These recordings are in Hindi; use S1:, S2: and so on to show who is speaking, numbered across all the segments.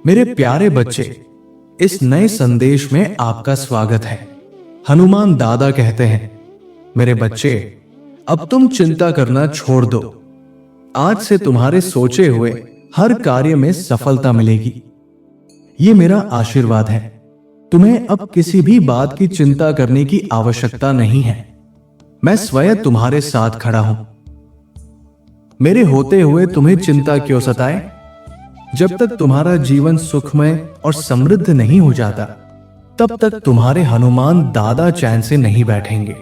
S1: मेरे प्यारे बच्चे, इस नए संदेश में आपका स्वागत है। हनुमान दादा कहते हैं, मेरे बच्चे, अब तुम चिंता करना छोड़ दो। आज से तुम्हारे सोचे हुए हर कार्य में सफलता मिलेगी। ये मेरा आशीर्वाद है। तुम्हें अब किसी भी बात की चिंता करने की आवश्यकता नहीं है। मैं स्वयं तुम्हारे साथ खड़ा हूं। मेरे होते हुए तुम्हें चिंता क्यों सताए? जब तक तुम्हारा जीवन सुखमय और समृद्ध नहीं हो जाता, तब तक तुम्हारे हनुमान दादा चैन से नहीं बैठेंगे।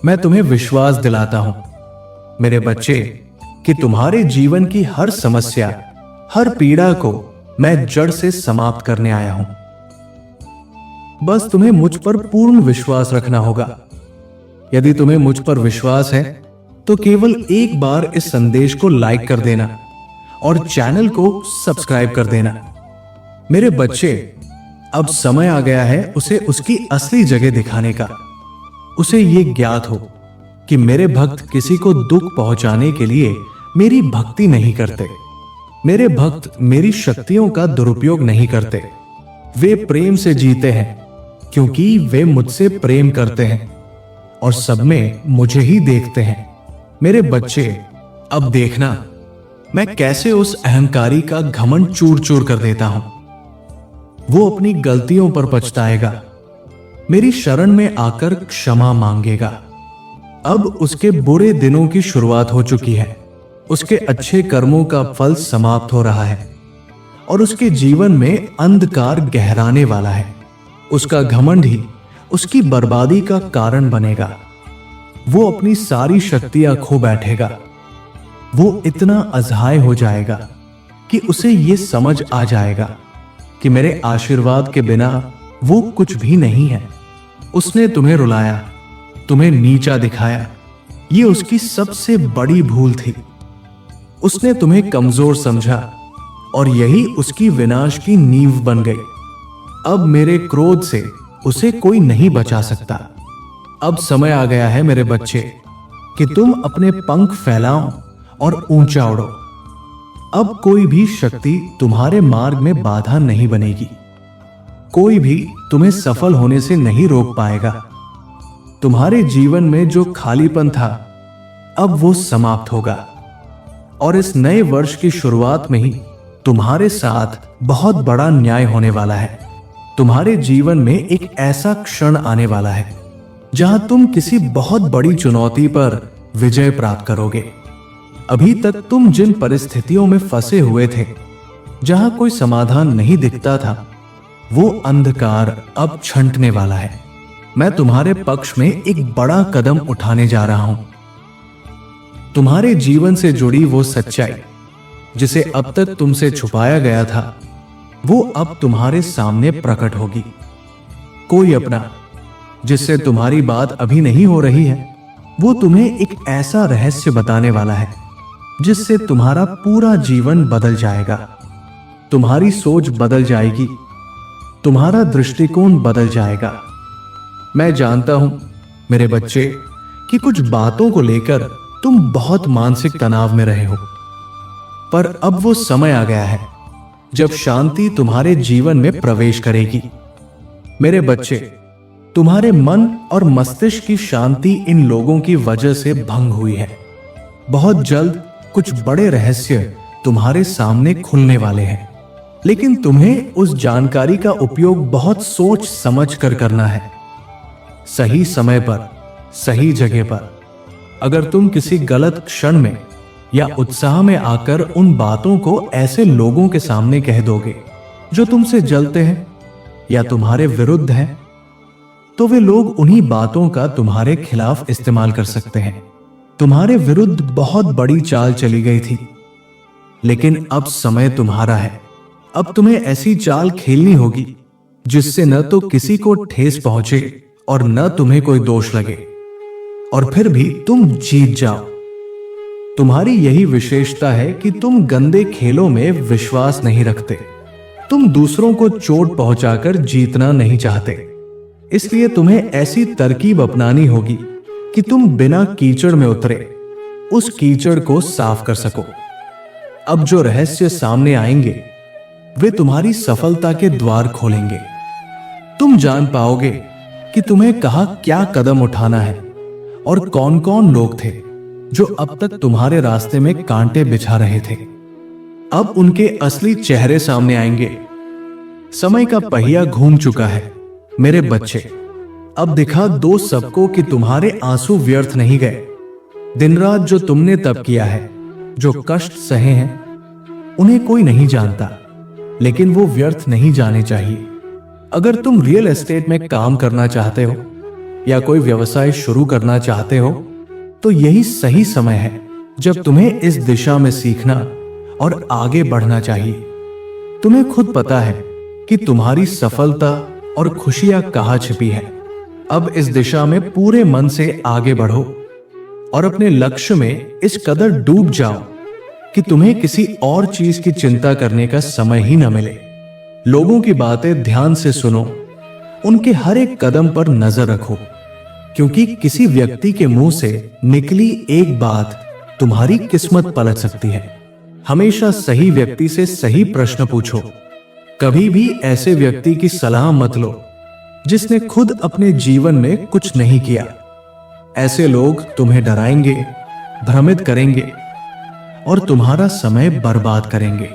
S1: मैं तुम्हें विश्वास दिलाता हूं, मेरे बच्चे, कि तुम्हारे जीवन की हर समस्या, हर पीड़ा को मैं जड़ से समाप्त करने आया हूं। बस तुम्हें मुझ पर पूर्ण विश्वास रखना होगा। यदि तुम्हें मुझ पर विश्वास है, तो केवल एक बार इस संदेश को लाइक कर देना और चैनल को सब्सक्राइब कर देना। मेरे बच्चे, अब समय आ गया है उसे उसकी असली जगह दिखाने का। उसे ये ज्ञात हो कि मेरे भक्त किसी को दुख पहुंचाने के लिए मेरी भक्ति नहीं करते। मेरे भक्त मेरी शक्तियों का दुरुपयोग नहीं करते। वे प्रेम से जीते हैं, क्योंकि वे मुझसे प्रेम करते हैं और सब में मुझे ही देखते हैं। मेरे बच्चे, अब देखना मैं कैसे उस अहंकारी का घमंड चूर चूर कर देता हूं। वो अपनी गलतियों पर पछताएगा, मेरी शरण में आकर क्षमा मांगेगा। अब उसके बुरे दिनों की शुरुआत हो चुकी है। उसके अच्छे कर्मों का फल समाप्त हो रहा है और उसके जीवन में अंधकार गहराने वाला है। उसका घमंड ही उसकी बर्बादी का कारण बनेगा। वो अपनी सारी शक्तियां खो बैठेगा। वो इतना असहाय हो जाएगा कि उसे ये समझ आ जाएगा कि मेरे आशीर्वाद के बिना वो कुछ भी नहीं है। उसने तुम्हें रुलाया, तुम्हें नीचा दिखाया। ये उसकी सबसे बड़ी भूल थी। उसने तुम्हें कमजोर समझा और यही उसकी विनाश की नींव बन गई। अब मेरे क्रोध से उसे कोई नहीं बचा सकता। अब समय आ गया है मेरे बच्चे कि तुम अपने पंख फैलाओ और ऊंचा उड़ो। अब कोई भी शक्ति तुम्हारे मार्ग में बाधा नहीं बनेगी। कोई भी तुम्हें सफल होने से नहीं रोक पाएगा। तुम्हारे जीवन में जो खालीपन था, अब वो समाप्त होगा और इस नए वर्ष की शुरुआत में ही तुम्हारे साथ बहुत बड़ा न्याय होने वाला है। तुम्हारे जीवन में एक ऐसा क्षण आने वाला है जहां तुम किसी बहुत बड़ी चुनौती पर विजय प्राप्त करोगे। अभी तक तुम जिन परिस्थितियों में फंसे हुए थे, जहां कोई समाधान नहीं दिखता था, वो अंधकार अब छंटने वाला है। मैं तुम्हारे पक्ष में एक बड़ा कदम उठाने जा रहा हूं। तुम्हारे जीवन से जुड़ी वो सच्चाई जिसे अब तक तुमसे छुपाया गया था, वो अब तुम्हारे सामने प्रकट होगी। कोई अपना जिससे तुम्हारी बात अभी नहीं हो रही है, वो तुम्हें एक ऐसा रहस्य बताने वाला है जिससे तुम्हारा पूरा जीवन बदल जाएगा। तुम्हारी सोच बदल जाएगी, तुम्हारा दृष्टिकोण बदल जाएगा। मैं जानता हूं मेरे बच्चे कि कुछ बातों को लेकर तुम बहुत मानसिक तनाव में रहे हो, पर अब वो समय आ गया है जब शांति तुम्हारे जीवन में प्रवेश करेगी। मेरे बच्चे, तुम्हारे मन और मस्तिष्क की शांति इन लोगों की वजह से भंग हुई है। बहुत जल्द कुछ बड़े रहस्य तुम्हारे सामने खुलने वाले हैं, लेकिन तुम्हें उस जानकारी का उपयोग बहुत सोच समझ कर करना है, सही समय पर, सही जगह पर। अगर तुम किसी गलत क्षण में या उत्साह में आकर उन बातों को ऐसे लोगों के सामने कह दोगे जो तुमसे जलते हैं या तुम्हारे विरुद्ध हैं, तो वे लोग उन्हीं बातों का तुम्हारे खिलाफ इस्तेमाल कर सकते हैं। तुम्हारे विरुद्ध बहुत बड़ी चाल चली गई थी, लेकिन अब समय तुम्हारा है। अब तुम्हें ऐसी चाल खेलनी होगी जिससे न तो किसी को ठेस पहुंचे और न तुम्हें कोई दोष लगे, और फिर भी तुम जीत जाओ। तुम्हारी यही विशेषता है कि तुम गंदे खेलों में विश्वास नहीं रखते। तुम दूसरों को चोट पहुंचाकर जीतना नहीं चाहते। इसलिए तुम्हें ऐसी तरकीब अपनानी होगी कि तुम बिना कीचड़ में उतरे उस कीचड़ को साफ कर सको। अब जो रहस्य सामने आएंगे वे तुम्हारी सफलता के द्वार खोलेंगे। तुम जान पाओगे कि तुम्हें कहाँ क्या कदम उठाना है और कौन कौन लोग थे जो अब तक तुम्हारे रास्ते में कांटे बिछा रहे थे। अब उनके असली चेहरे सामने आएंगे। समय का पहिया घूम चुका है मेरे बच्चे। अब दिखा दो सबको कि तुम्हारे आंसू व्यर्थ नहीं गए। दिन रात जो तुमने तप किया है, जो कष्ट सहे हैं, उन्हें कोई नहीं जानता, लेकिन वो व्यर्थ नहीं जाने चाहिए। अगर तुम रियल एस्टेट में काम करना चाहते हो या कोई व्यवसाय शुरू करना चाहते हो, तो यही सही समय है जब तुम्हें इस दिशा में सीखना और आगे बढ़ना चाहिए। तुम्हें खुद पता है कि तुम्हारी सफलता और खुशियां कहां छिपी है। अब इस दिशा में पूरे मन से आगे बढ़ो और अपने लक्ष्य में इस कदर डूब जाओ कि तुम्हें किसी और चीज की चिंता करने का समय ही न मिले। लोगों की बातें ध्यान से सुनो, उनके हर एक कदम पर नजर रखो, क्योंकि किसी व्यक्ति के मुंह से निकली एक बात तुम्हारी किस्मत पलट सकती है। हमेशा सही व्यक्ति से सही प्रश्न पूछो। कभी भी ऐसे व्यक्ति की सलाह मत लो जिसने खुद अपने जीवन में कुछ नहीं किया। ऐसे लोग तुम्हें डराएंगे, भ्रमित करेंगे और तुम्हारा समय बर्बाद करेंगे।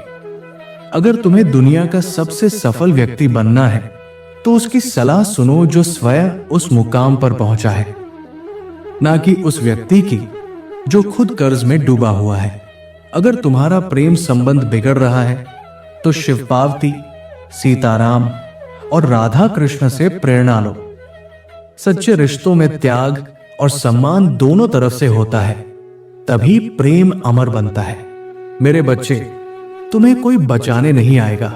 S1: अगर तुम्हें दुनिया का सबसे सफल व्यक्ति बनना है, तो उसकी सलाह सुनो जो स्वयं उस मुकाम पर पहुंचा है, ना कि उस व्यक्ति की जो खुद कर्ज में डूबा हुआ है। अगर तुम्हारा प्रेम संबंध बिगड़ रहा है, तो शिव पार्वती, सीताराम और राधा कृष्ण से प्रेरणा लो। सच्चे रिश्तों में त्याग और सम्मान दोनों तरफ से होता है, तभी प्रेम अमर बनता है। मेरे बच्चे, तुम्हें कोई बचाने नहीं आएगा।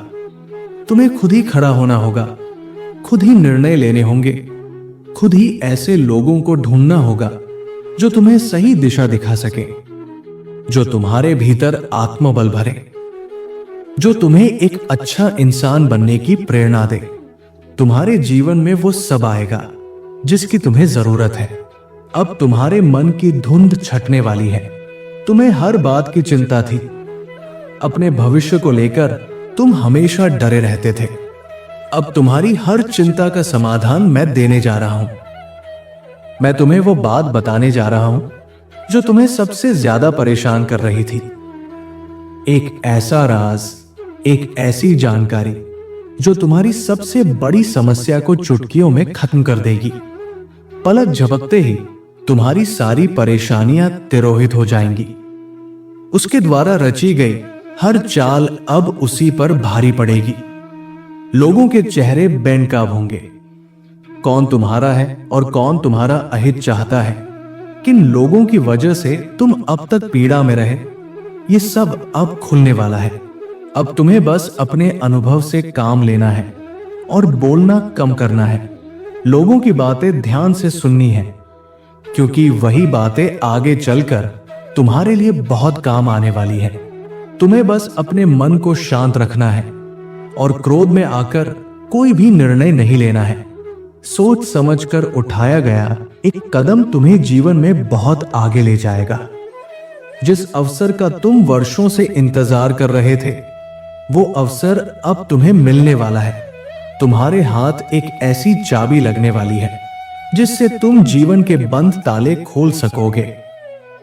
S1: तुम्हें खुद ही खड़ा होना होगा, खुद ही निर्णय लेने होंगे, खुद ही ऐसे लोगों को ढूंढना होगा जो तुम्हें सही दिशा दिखा सके, जो तुम्हारे भीतर आत्मबल भरे, जो तुम्हें एक अच्छा इंसान बनने की प्रेरणा दे। तुम्हारे जीवन में वो सब आएगा जिसकी तुम्हें जरूरत है। अब तुम्हारे मन की धुंध छटने वाली है। तुम्हें हर बात की चिंता थी। अपने भविष्य को लेकर तुम हमेशा डरे रहते थे। अब तुम्हारी हर चिंता का समाधान मैं देने जा रहा हूं। मैं तुम्हें वो बात बताने जा रहा हूं जो तुम्हें सबसे ज्यादा परेशान कर रही थी। एक ऐसा राज, एक ऐसी जानकारी जो तुम्हारी सबसे बड़ी समस्या को चुटकियों में खत्म कर देगी। पलक झपकते ही तुम्हारी सारी परेशानियां तिरोहित हो जाएंगी। उसके द्वारा रची गई हर चाल अब उसी पर भारी पड़ेगी। लोगों के चेहरे बेनकाब होंगे। कौन तुम्हारा है और कौन तुम्हारा अहित चाहता है, किन लोगों की वजह से तुम अब तक पीड़ा में रहे, ये सब अब खुलने वाला है। अब तुम्हें बस अपने अनुभव से काम लेना है और बोलना कम करना है। लोगों की बातें ध्यान से सुननी है, क्योंकि वही बातें आगे चलकर तुम्हारे लिए बहुत काम आने वाली है। तुम्हें बस अपने मन को शांत रखना है और क्रोध में आकर कोई भी निर्णय नहीं लेना है। सोच समझकर उठाया गया एक कदम तुम्हें जीवन में बहुत आगे ले जाएगा। जिस अवसर का तुम वर्षों से इंतजार कर रहे थे, वो अवसर अब तुम्हें मिलने वाला है। तुम्हारे हाथ एक ऐसी चाबी लगने वाली है जिससे तुम जीवन के बंद ताले खोल सकोगे।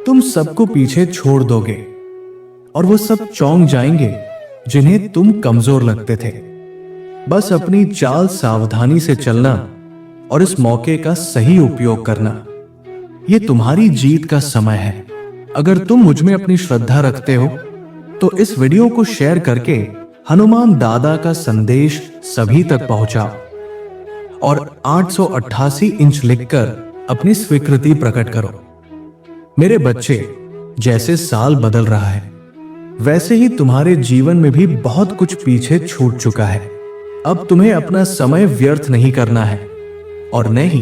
S1: तुम सबको पीछे छोड़ दोगे और वो सब चौंक जाएंगे जिन्हें तुम कमजोर लगते थे। बस अपनी चाल सावधानी से चलना और इस मौके का सही उपयोग करना, ये तुम्हारी जीत का समय है। अगर तुम मुझ में अपनी श्रद्धा रखते हो, तो इस वीडियो को शेयर करके हनुमान दादा का संदेश सभी तक पहुंचाओ और 888 इंच लिखकर अपनी स्वीकृति प्रकट करो। मेरे बच्चे, जैसे साल बदल रहा है, वैसे ही तुम्हारे जीवन में भी बहुत कुछ पीछे छूट चुका है। अब तुम्हें अपना समय व्यर्थ नहीं करना है और न ही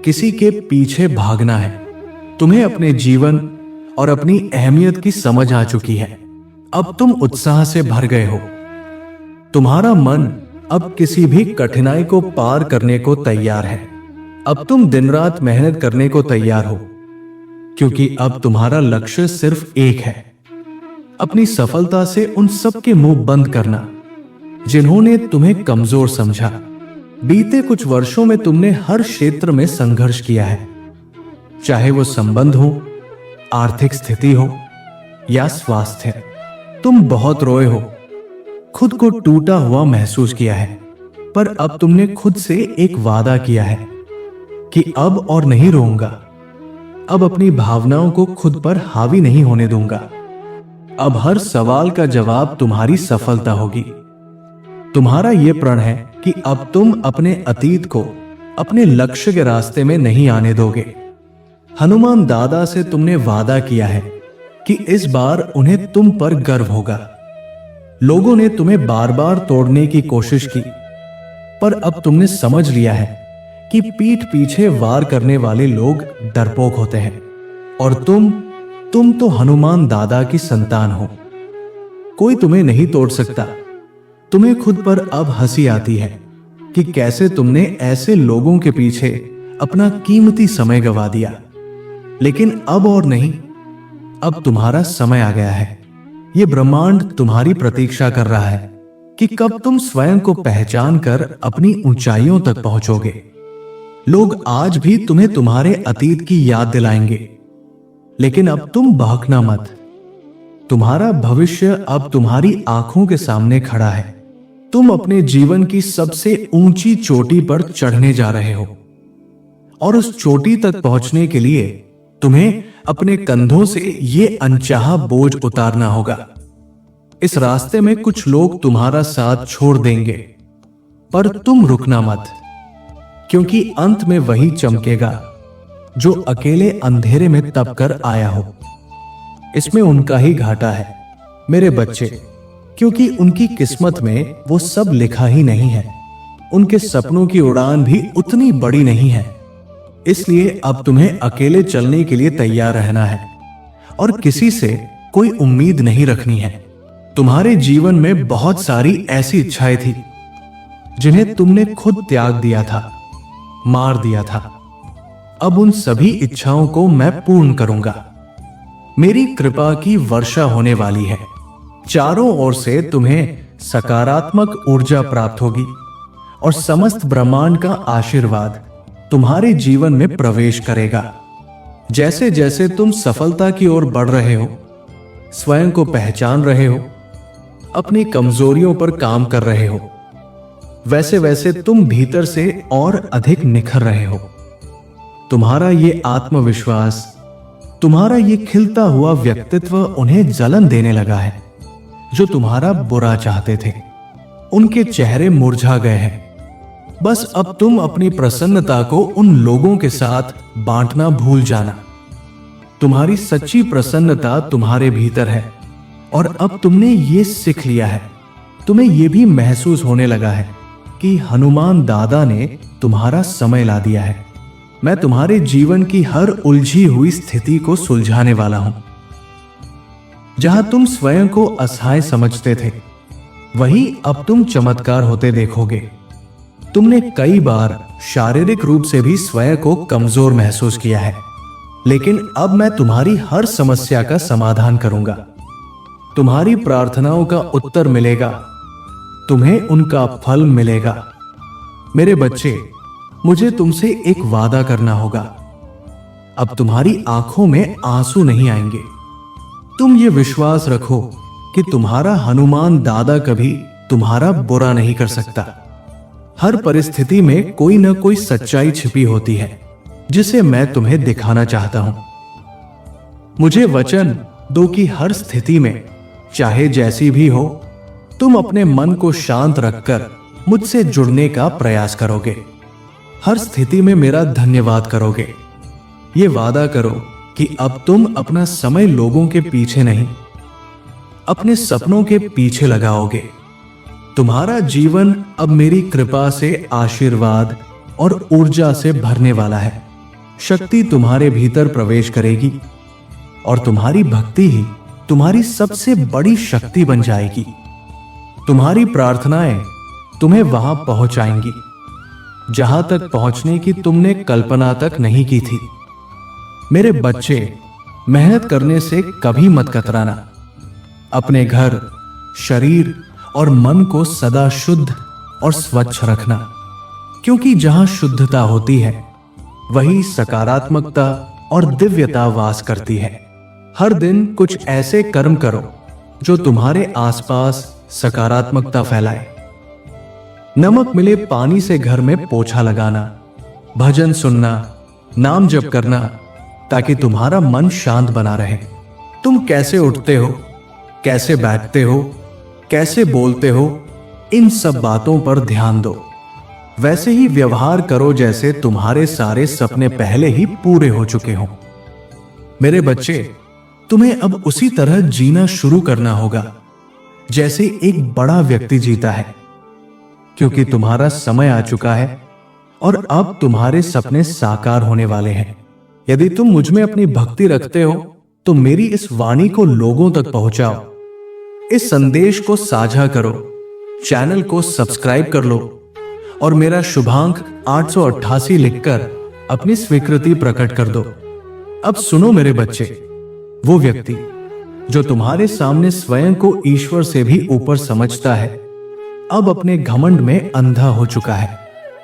S1: किसी के पीछे भागना है। तुम्हें अपने जीवन और अपनी अहमियत की समझ आ चुकी है। अब तुम उत्साह से भर गए हो। तुम्हारा मन अब किसी भी कठिनाई को पार करने को तैयार है। अब तुम दिन रात मेहनत करने को तैयार हो, क्योंकि अब तुम्हारा लक्ष्य सिर्फ एक है, अपनी सफलता से उन सब के मुंह बंद करना जिन्होंने तुम्हें कमजोर समझा। बीते कुछ वर्षों में तुमने हर क्षेत्र में संघर्ष किया है, चाहे वो संबंध हो, आर्थिक स्थिति हो या स्वास्थ्य। तुम बहुत रोए हो, खुद को टूटा हुआ महसूस किया है, पर अब तुमने खुद से एक वादा किया है कि अब और नहीं रोऊंगा, अब अपनी भावनाओं को खुद पर हावी नहीं होने दूंगा। अब हर सवाल का जवाब तुम्हारी सफलता होगी। तुम्हारा यह प्रण है कि अब तुम अपने अतीत को अपने लक्ष्य के रास्ते में नहीं आने दोगे। हनुमान दादा से तुमने वादा किया है कि इस बार उन्हें तुम पर गर्व होगा। लोगों ने तुम्हें बार बार तोड़ने की कोशिश की, पर अब तुमने समझ लिया है कि पीठ पीछे वार करने वाले लोग डरपोक होते हैं, और तुम तो हनुमान दादा की संतान हो। कोई तुम्हें नहीं तोड़ सकता। तुम्हें खुद पर अब हंसी आती है कि कैसे तुमने ऐसे लोगों के पीछे अपना कीमती समय गंवा दिया। लेकिन अब और नहीं, अब तुम्हारा समय आ गया है। यह ब्रह्मांड तुम्हारी प्रतीक्षा कर रहा है कि कब तुम स्वयं को पहचान कर अपनी ऊंचाइयों तक पहुंचोगे। लोग आज भी तुम्हें तुम्हारे अतीत की याद दिलाएंगे, लेकिन अब तुम बहकना मत। तुम्हारा भविष्य अब तुम्हारी आंखों के सामने खड़ा है। तुम अपने जीवन की सबसे ऊंची चोटी पर चढ़ने जा रहे हो, और उस चोटी तक पहुंचने के लिए तुम्हें अपने कंधों से ये अनचाहा बोझ उतारना होगा। इस रास्ते में कुछ लोग तुम्हारा साथ छोड़ देंगे, पर तुम रुकना मत, क्योंकि अंत में वही चमकेगा जो अकेले अंधेरे में तप कर आया हो। इसमें उनका ही घाटा है, मेरे बच्चे, क्योंकि उनकी किस्मत में वो सब लिखा ही नहीं है। उनके सपनों की उड़ान भी उतनी बड़ी नहीं है। इसलिए अब तुम्हें अकेले चलने के लिए तैयार रहना है, और किसी से कोई उम्मीद नहीं रखनी है। तुम्हारे जीवन में बहुत सारी ऐसी इच्छाएं थी जिन्हें तुमने खुद त्याग दिया था, मार दिया था। अब उन सभी इच्छाओं को मैं पूर्ण करूंगा। मेरी कृपा की वर्षा होने वाली है। चारों ओर से तुम्हें सकारात्मक ऊर्जा प्राप्त होगी, और समस्त ब्रह्मांड का आशीर्वाद तुम्हारे जीवन में प्रवेश करेगा। जैसे जैसे तुम सफलता की ओर बढ़ रहे हो, स्वयं को पहचान रहे हो, अपनी कमजोरियों पर काम कर रहे हो, वैसे वैसे तुम भीतर से और अधिक निखर रहे हो। तुम्हारा ये आत्मविश्वास, तुम्हारा ये खिलता हुआ व्यक्तित्व उन्हें जलन देने लगा है। जो तुम्हारा बुरा चाहते थे, उनके चेहरे मुरझा गए हैं। बस अब तुम अपनी प्रसन्नता को उन लोगों के साथ बांटना भूल जाना। तुम्हारी सच्ची प्रसन्नता तुम्हारे भीतर है, और अब तुमने ये सीख लिया है। तुम्हें यह भी महसूस होने लगा है कि हनुमान दादा ने तुम्हारा समय ला दिया है। मैं तुम्हारे जीवन की हर उलझी हुई स्थिति को सुलझाने वाला हूं। जहां तुम स्वयं को असहाय समझते थे, वही अब तुम चमत्कार होते देखोगे। तुमने कई बार शारीरिक रूप से भी स्वयं को कमजोर महसूस किया है, लेकिन अब मैं तुम्हारी हर समस्या का समाधान करूंगा। तुम्हारी प्रार्थनाओं का उत्तर मिलेगा, तुम्हें उनका फल मिलेगा। मेरे बच्चे, मुझे तुमसे एक वादा करना होगा। अब तुम्हारी आंखों में आंसू नहीं आएंगे। तुम ये विश्वास रखो कि तुम्हारा हनुमान दादा कभी तुम्हारा बुरा नहीं कर सकता। हर परिस्थिति में कोई ना कोई सच्चाई छिपी होती है, जिसे मैं तुम्हें दिखाना चाहता हूं। मुझे वचन दो कि हर स्थिति में, चाहे जैसी भी हो, तुम अपने मन को शांत रखकर मुझसे जुड़ने का प्रयास करोगे। हर स्थिति में मेरा धन्यवाद करोगे। ये वादा करो कि अब तुम अपना समय लोगों के पीछे नहीं, अपने सपनों के पीछे लगाओगे। तुम्हारा जीवन अब मेरी कृपा से आशीर्वाद और ऊर्जा से भरने वाला है। शक्ति तुम्हारे भीतर प्रवेश करेगी, और तुम्हारी भक्ति ही तुम्हारी सबसे बड़ी शक्ति बन जाएगी। तुम्हारी प्रार्थनाएं तुम्हें वहां पहुंचाएंगी जहां तक पहुंचने की तुमने कल्पना तक नहीं की थी। मेरे बच्चे, मेहनत करने से कभी मत कतराना। अपने घर, शरीर और मन को सदा शुद्ध और स्वच्छ रखना, क्योंकि जहां शुद्धता होती है वही सकारात्मकता और दिव्यता वास करती है। हर दिन कुछ ऐसे कर्म करो जो तुम्हारे आसपास सकारात्मकता फैलाए। नमक मिले पानी से घर में पोछा लगाना, भजन सुनना, नाम जप करना, ताकि तुम्हारा मन शांत बना रहे। तुम कैसे उठते हो, कैसे बैठते हो, कैसे बोलते हो, इन सब बातों पर ध्यान दो। वैसे ही व्यवहार करो जैसे तुम्हारे सारे सपने पहले ही पूरे हो चुके हों। मेरे बच्चे, तुम्हें अब उसी तरह जीना शुरू करना होगा जैसे एक बड़ा व्यक्ति जीता है, क्योंकि तुम्हारा समय आ चुका है और अब तुम्हारे सपने साकार होने वाले हैं। यदि तुम मुझ में अपनी भक्ति रखते हो तो मेरी इस वाणी को लोगों तक पहुंचाओ, इस संदेश को साझा करो, चैनल को सब्सक्राइब कर लो और मेरा शुभांक 888 लिखकर अपनी स्वीकृति प्रकट कर दो। अब सुनो मेरे बच्चे, वो व्यक्ति जो तुम्हारे सामने स्वयं को ईश्वर से भी ऊपर समझता है, अब अपने घमंड में अंधा हो चुका है।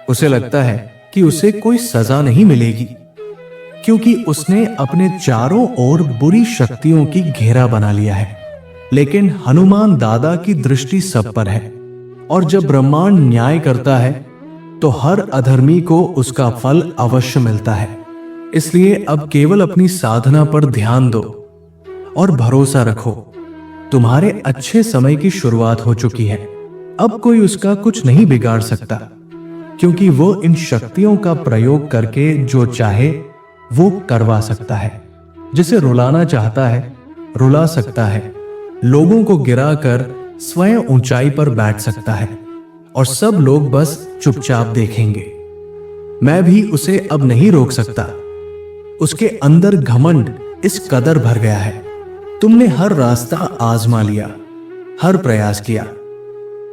S1: उसे लगता है कि उसे कोई सजा नहीं मिलेगी, क्योंकि उसने अपने चारों ओर बुरी शक्तियों की घेरा बना लिया है। लेकिन हनुमान दादा की दृष्टि सब पर है, और जब ब्रह्मांड न्याय करता है तो हर अधर्मी को उसका फल अवश्य मिलता है। इसलिए अब केवल अपनी साधना पर ध्यान दो और भरोसा रखो। तुम्हारे अच्छे समय की शुरुआत हो चुकी है। अब कोई उसका कुछ नहीं बिगाड़ सकता, क्योंकि वो इन शक्तियों का प्रयोग करके जो चाहे वो करवा सकता है। जिसे रुलाना चाहता है रुला सकता है, लोगों को गिराकर स्वयं ऊंचाई पर बैठ सकता है और सब लोग बस चुपचाप देखेंगे। मैं भी उसे अब नहीं रोक सकता। उसके अंदर घमंड इस कदर भर गया है। तुमने हर रास्ता आजमा लिया, हर प्रयास किया,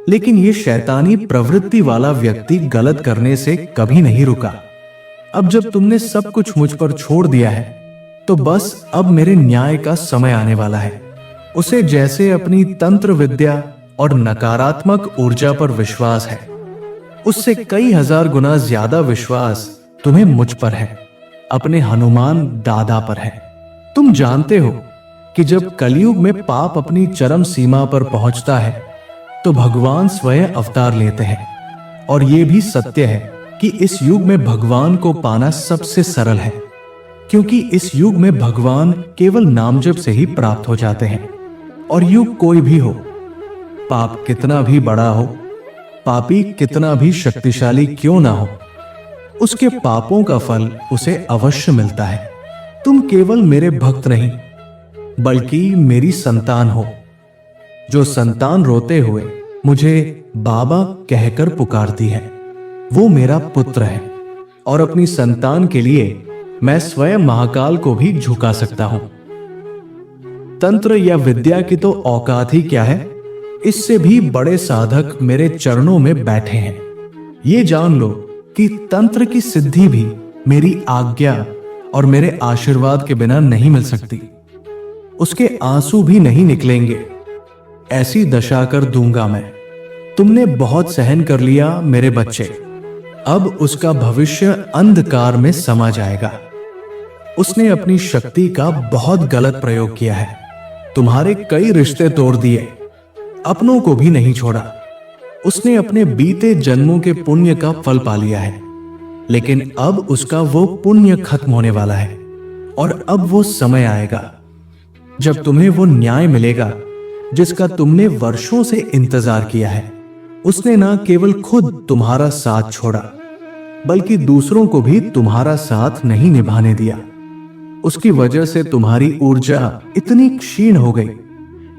S1: लेकिन ये शैतानी प्रवृत्ति वाला व्यक्ति गलत करने से कभी नहीं रुका। अब जब तुमने सब कुछ मुझ पर छोड़ दिया है तो बस अब मेरे न्याय का समय आने वाला है। उसे जैसे अपनी तंत्र विद्या और नकारात्मक ऊर्जा पर विश्वास है, उससे कई हजार गुना ज्यादा विश्वास तुम्हें मुझ पर है, अपने हनुमान दादा पर है। तुम जानते हो कि जब कलयुग में पाप अपनी चरम सीमा पर पहुंचता है तो भगवान स्वयं अवतार लेते हैं। और यह भी सत्य है कि इस युग में भगवान को पाना सबसे सरल है, क्योंकि इस युग में भगवान केवल नामजप से ही प्राप्त हो जाते हैं। और युग कोई भी हो, पाप कितना भी बड़ा हो, पापी कितना भी शक्तिशाली क्यों ना हो, उसके पापों का फल उसे अवश्य मिलता है। तुम केवल मेरे भक्त नहीं बल्कि मेरी संतान हो। जो संतान रोते हुए मुझे बाबा कहकर पुकारती है, वो मेरा पुत्र है। और अपनी संतान के लिए मैं स्वयं महाकाल को भी झुका सकता हूं। तंत्र या विद्या की तो औकात ही क्या है, इससे भी बड़े साधक मेरे चरणों में बैठे हैं। ये जान लो कि तंत्र की सिद्धि भी मेरी आज्ञा और मेरे आशीर्वाद के बिना नहीं मिल सकती। उसके आंसू भी नहीं निकलेंगे, ऐसी दशा कर दूंगा मैं। तुमने बहुत सहन कर लिया मेरे बच्चे, अब उसका भविष्य अंधकार में समा जाएगा। उसने अपनी शक्ति का बहुत गलत प्रयोग किया है, तुम्हारे कई रिश्ते तोड़ दिए, अपनों को भी नहीं छोड़ा। उसने अपने बीते जन्मों के पुण्य का फल पा लिया है, लेकिन अब उसका वो पुण्य खत्म होने वाला है। और अब वो समय आएगा जब तुम्हें वो न्याय मिलेगा जिसका तुमने वर्षों से इंतजार किया है। उसने ना केवल खुद तुम्हारा साथ छोड़ा, बल्कि दूसरों को भी तुम्हारा साथ नहीं निभाने दिया। उसकी वजह से तुम्हारी ऊर्जा इतनी क्षीण हो गई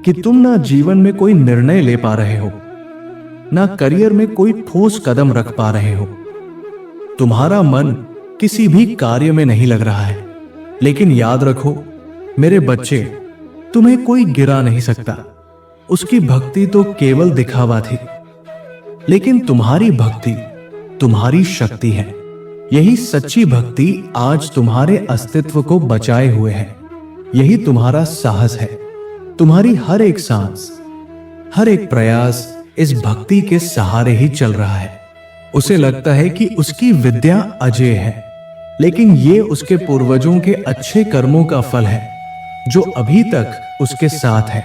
S1: कि तुम ना जीवन में कोई निर्णय ले पा रहे हो, ना करियर में कोई ठोस कदम रख पा रहे हो। तुम्हारा मन किसी भी कार्य में नहीं लग रहा है। लेकिन याद रखो मेरे बच्चे, तुम्हें कोई गिरा नहीं सकता। उसकी भक्ति तो केवल दिखावा थी, लेकिन तुम्हारी भक्ति तुम्हारी शक्ति है। यही सच्ची भक्ति आज तुम्हारे अस्तित्व को बचाए हुए है। यही तुम्हारा साहस है। तुम्हारी हर एक सांस, हर एक प्रयास इस भक्ति के सहारे ही चल रहा है। उसे लगता है कि उसकी विद्या अजेय है, लेकिन ये उसके पूर्वजों के अच्छे कर्मों का फल है जो अभी तक उसके साथ है।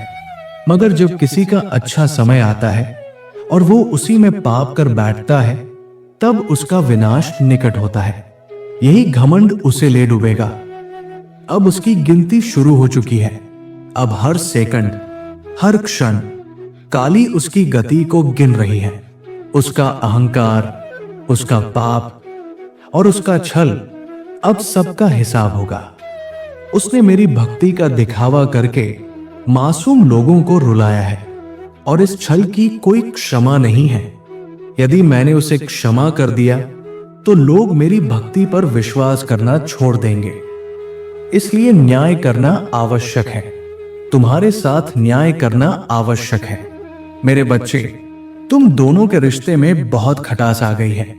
S1: मगर जब किसी का अच्छा समय आता है और वो उसी में पाप कर बैठता है, तब उसका विनाश निकट होता है। यही घमंड उसे ले डूबेगा। अब उसकी गिनती शुरू हो चुकी है। अब हर सेकंड, हर क्षण काली उसकी गति को गिन रही है। उसका अहंकार, उसका पाप और उसका छल अब सबका हिसाब होगा। उसने मेरी भक्ति का दिखावा करके मासूम लोगों को रुलाया है और इस छल की कोई क्षमा नहीं है। यदि मैंने उसे क्षमा कर दिया तो लोग मेरी भक्ति पर विश्वास करना छोड़ देंगे। इसलिए न्याय करना आवश्यक है। तुम्हारे साथ न्याय करना आवश्यक है। मेरे बच्चे, तुम दोनों के रिश्ते में बहुत खटास आ गई है।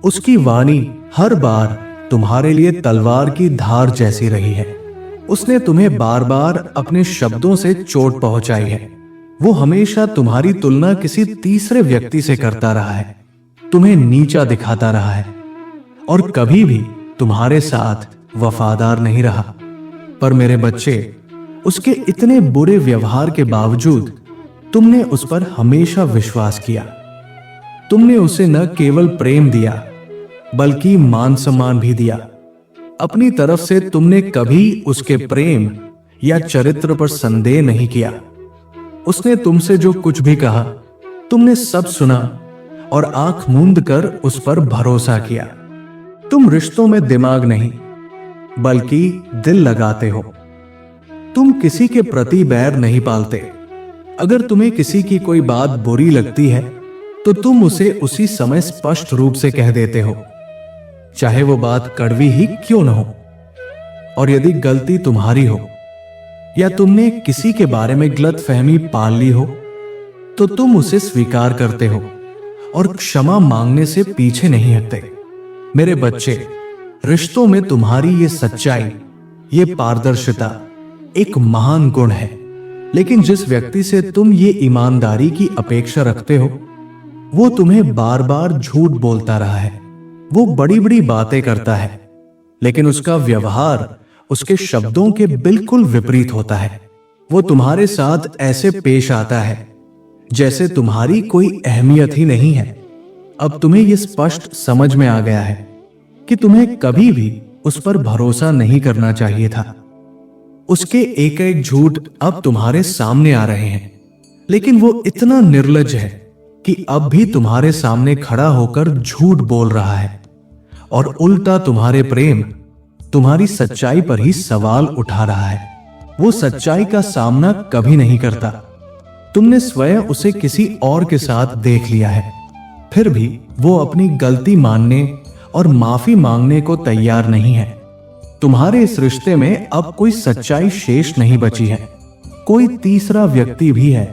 S1: उसकी वाणी हर बार तुम्हारे लिए तलवार की धार जैसी रही है। उसने तुम्हें बार बार अपने शब्दों से चोट पहुंचाई है। वो हमेशा तुम्हारी तुलना किसी तीसरे व्यक्ति से करता रहा है, तुम्हें नीचा दिखाता रहा है और कभी भी तुम्हारे साथ वफादार नहीं रहा। पर मेरे बच्चे, उसके इतने बुरे व्यवहार के बावजूद तुमने उस पर हमेशा विश्वास किया। तुमने उसे न केवल प्रेम दिया बल्कि मान सम्मान भी दिया। अपनी तरफ से तुमने कभी उसके प्रेम या चरित्र पर संदेह नहीं किया। उसने तुमसे जो कुछ भी कहा, तुमने सब सुना और आंख मूंद कर उस पर भरोसा किया। तुम रिश्तों में दिमाग नहीं बल्कि दिल लगाते हो। तुम किसी के प्रति बैर नहीं पालते। अगर तुम्हें किसी की कोई बात बुरी लगती है तो तुम उसे उसी समय स्पष्ट रूप से कह देते हो, चाहे वो बात कड़वी ही क्यों न हो। और यदि गलती तुम्हारी हो या तुमने किसी के बारे में गलतफहमी पाल ली हो तो तुम उसे स्वीकार करते हो और क्षमा मांगने से पीछे नहीं हटते। मेरे बच्चे, रिश्तों में तुम्हारी ये सच्चाई, ये पारदर्शिता एक महान गुण है। लेकिन जिस व्यक्ति से तुम ये ईमानदारी की अपेक्षा रखते हो, वो तुम्हें बार बार झूठ बोलता रहा है। वो बड़ी बड़ी बातें करता है, लेकिन उसका व्यवहार उसके शब्दों के बिल्कुल विपरीत होता है। वो तुम्हारे साथ ऐसे पेश आता है जैसे तुम्हारी कोई अहमियत ही नहीं है। अब तुम्हें यह स्पष्ट समझ में आ गया है कि तुम्हें कभी भी उस पर भरोसा नहीं करना चाहिए था। उसके एक एक झूठ अब तुम्हारे सामने आ रहे हैं, लेकिन वो इतना निर्लज्ज है कि अब भी तुम्हारे सामने खड़ा होकर झूठ बोल रहा है और उल्टा तुम्हारे प्रेम, तुम्हारी सच्चाई पर ही सवाल उठा रहा है। वो सच्चाई का सामना कभी नहीं करता। तुमने स्वयं उसे किसी और के साथ देख लिया है, फिर भी वो अपनी गलती मानने और माफी मांगने को तैयार नहीं है। तुम्हारे इस रिश्ते में अब कोई सच्चाई शेष नहीं बची है। कोई तीसरा व्यक्ति भी है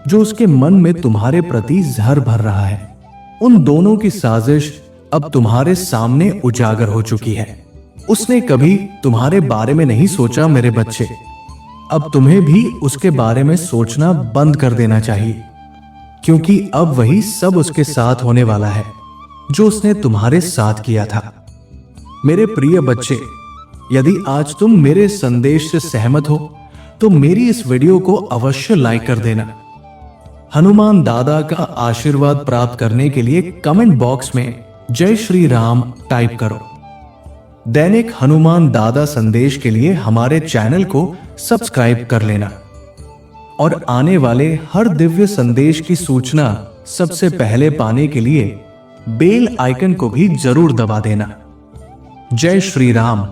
S1: जो उसके मन में तुम्हारे प्रति जहर भर रहा है। उन दोनों की साजिश अब तुम्हारे सामने उजागर हो चुकी है। उसने कभी तुम्हारे बारे में नहीं सोचा मेरे बच्चे। अब तुम्हें भी उसके बारे में सोचना बंद कर देना चाहिए, क्योंकि अब वही सब उसके साथ होने वाला है जो उसने तुम्हारे साथ किया था। मेरे प्रिय बच्चे, यदि आज तुम मेरे संदेश से सहमत हो तो मेरी इस वीडियो को अवश्य लाइक कर देना। हनुमान दादा का आशीर्वाद प्राप्त करने के लिए कमेंट बॉक्स में जय श्री राम टाइप करो। दैनिक हनुमान दादा संदेश के लिए हमारे चैनल को सब्सक्राइब कर लेना और आने वाले हर दिव्य संदेश की सूचना सबसे पहले पाने के लिए बेल आइकन को भी जरूर दबा देना। जय श्री राम।